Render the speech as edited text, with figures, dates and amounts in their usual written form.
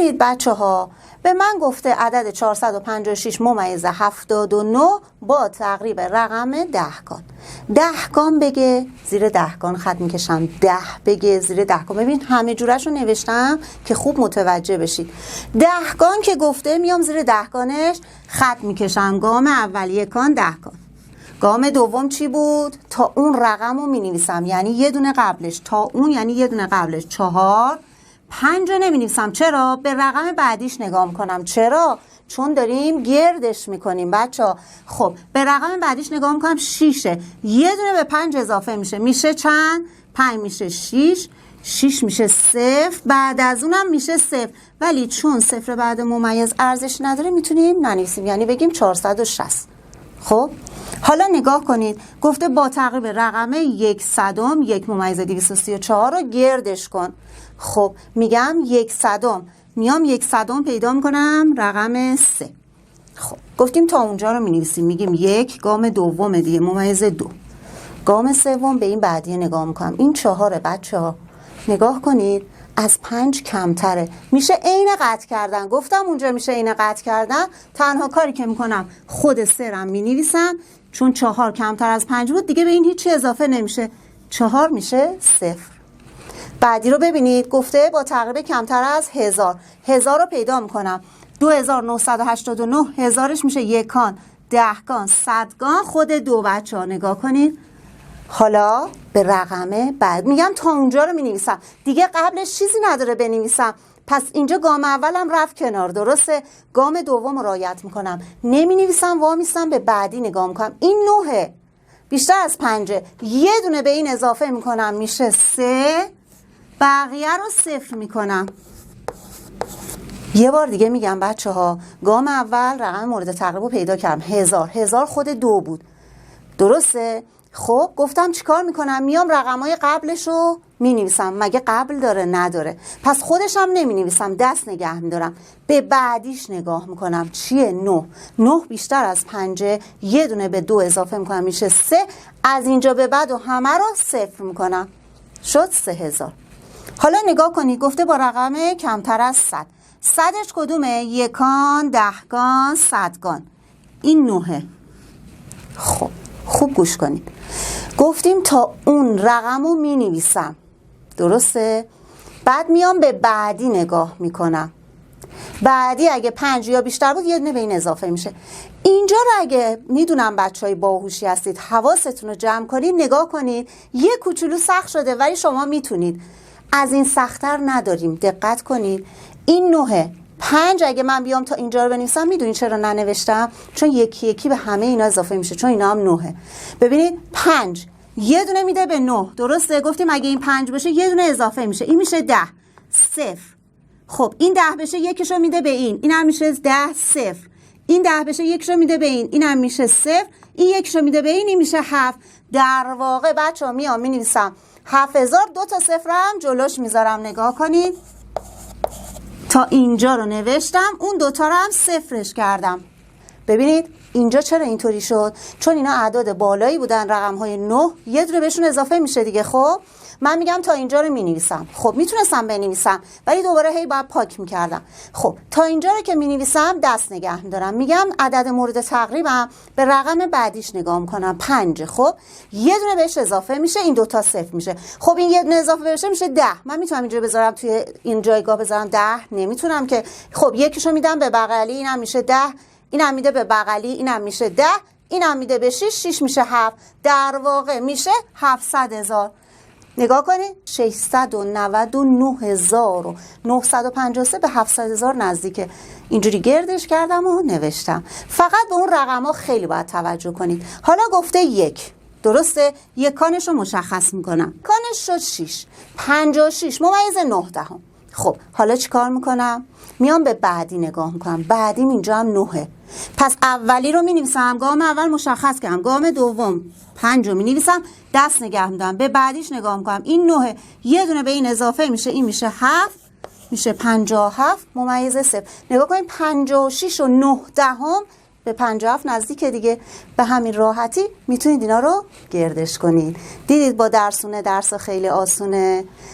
ببینید بچه ها، به من گفته عدد 456 ممیز 79 با تقریب رقم دهگان. دهگان بگه زیر دهگان خط میکشم، 10 بگه زیر دهگان. ببین همه جورش رو نوشتم که خوب متوجه بشید. دهگان که گفته میام زیر دهگانش خط میکشم. گام اول یکان دهگان. گام دوم چی بود؟ تا اون رقم رو مینویسم، یعنی یه دونه قبلش، تا اون یعنی یه دونه قبلش 4. 5 رو نمی‌نویسم. چرا؟ به رقم بعدیش نگاه میکنم. چرا؟ چون داریم گردش میکنیم بچه‌ها. خب به رقم بعدیش نگاه میکنم، 6. یه دونه به 5 اضافه میشه چند؟ 5 میشه 6. 6 میشه 0. بعد از اونم میشه 0. ولی چون 0 بعد ممیز ارزش نداره میتونیم ننویسیم، یعنی بگیم 460. خب حالا نگاه کنید، گفته با تقریب رقم 100 1 ممیز 234 رو گردش کن. خب میگم 100، میام 100 پیدا میکنم رقم 3. خب گفتیم تا اونجا رو مینویسیم، میگیم 1 گام دوم دیگه ممیز 2. گام سوم به این بعدی نگاه میکنم، این 4 بچه ها. نگاه کنید از 5 کمتره، میشه عین قطع کردن. گفتم اونجا میشه عین قطع کردن. تنها کاری که میکنم خود 3 رو مینویسم، چون 4 کمتر از 5 بود دیگه به این هیچی اضافه نمیشه. 4 میشه 0. بعدی رو ببینید، گفته با تقریب کمتر از 1000. 1000 رو پیدا میکنم، 2989. هزارش میشه یکان، دهگان، صدگان، خود 2 بچه ها. نگاه کنید حالا به رقم بعد میگم تا اونجا رو مینویسم، دیگه قبلش چیزی نداره بنویسم. پس اینجا گام اولم رفت کنار، درسته؟ گام دوم رو رعایت میکنم، نمینویسم، وامیستم به بعدی نگاه میکنم. این 9 بیشتر از 5، یه دونه به این اضافه میکنم میشه 3. بقیه رو 0 میکنم. یه بار دیگه میگم بچه ها، گام اول رقم مورد تقریب رو پیدا کردم، 1000. 1000 خود 2 بود، درسته؟ خب گفتم چیکار میکنم؟ میام رقمای قبلش رو مینویسم. مگه قبل داره؟ نداره. پس خودش هم نمینویسم، دست نگه میدارم، به بعدیش نگاه میکنم. چیه؟ 9. 9 بیشتر از 5، یه دونه به 2 اضافه میکنم میشه 3. از اینجا به بعد و همه رو 0 میکنم، شد 3000. حالا نگاه کنید، گفته با رقم کمتر از 100. 100ش کدومه؟ یکان، دهگان، صدگان. این 9. خب خوب گوش کنید، گفتیم تا اون رقم رو می نویسم، درسته؟ بعد میام به بعدی نگاه میکنم. بعدی اگه 5 یا بیشتر بود یه دونه به این اضافه میشه. اینجا رو اگه میدونم بچهای باهوشی هستید حواستون رو جمع کنید، نگاه کنید یه کوچولو سخت شده ولی شما میتونید. از این سخت‌تر نداریم، دقت کنید. این 9. 5 اگه من بیام تا اینجا رو بنویسم، میدونید چرا ننوشتم؟ چون یکی یکی به همه اینا اضافه میشه، چون اینا هم 9. ببینید 5 یه دونه میده به 9، درسته؟ گفتیم اگه این 5 باشه یه دونه اضافه میشه، این میشه 10. 0. خب این 10 بشه یکیشو میده به این، این هم میشه 10. 0. این 10 بشه یکیشو میده به این، این هم میشه 0. این یکیشو میده به این، این میشه 7. در واقع بچه‌ها میام مینویسم 7000، 2 تا 0 هم جلوش میذارم. نگاه کنید تا اینجا رو نوشتم، اون 2 تا رو هم 0 کردم. ببینید اینجا چرا اینطوری شد؟ چون اینا اعداد بالایی بودن، رقم های 9 یه دونه بهشون اضافه میشه دیگه. خب من میگم تا اینجا رو مینویسم. خب میتونستم بنویسم ولی دوباره هی باید پاک میکردم. خب تا اینجا رو که مینویسم دست نگه میدارم، میگم عدد مورد تقریبم، به رقم بعدیش نگاه میکنم 5. خب یه دونه بهش اضافه میشه، این 2 تا 0 میشه. خب این یه دونه اضافه بشه میشه 10. من میتونم اینجا بذارم توی این جایگاه بذارم 10؟ نمیتونم که. خب یکیشو میدم به بغلی، اینم میشه 10. اینم میده به بغلی، اینم میشه 10. اینم میده به 6، 6 میشه 7. در واقع میشه 700,000. نگاه کنید 699,953 به 700,000 نزدیکه. اینجوری گردش کردم و نوشتم. فقط به اون رقم ها خیلی باید توجه کنید. حالا گفته 1، درسته؟ یکانش رو مشخص میکنم. کانش شد 6. 56 ممیز 9. خب حالا چی کار میکنم؟ میام به بعدی نگاه میکنم. بعدیم اینجا هم 9. پس اولی رو مینویسم، گام اول مشخص کردم. گام دوم 5 رو مینویسم، دست نگه میدم، به بعدیش نگاه میکنم. این 9 یه دونه به این اضافه میشه، این میشه 7، میشه 57 ممیز 0. نگاه کنید 56 و 9 دهم به 57 نزدیکه دیگه. به همین راحتی میتونید اینا رو گردش کنید. دیدید با درس خیلی آسونه.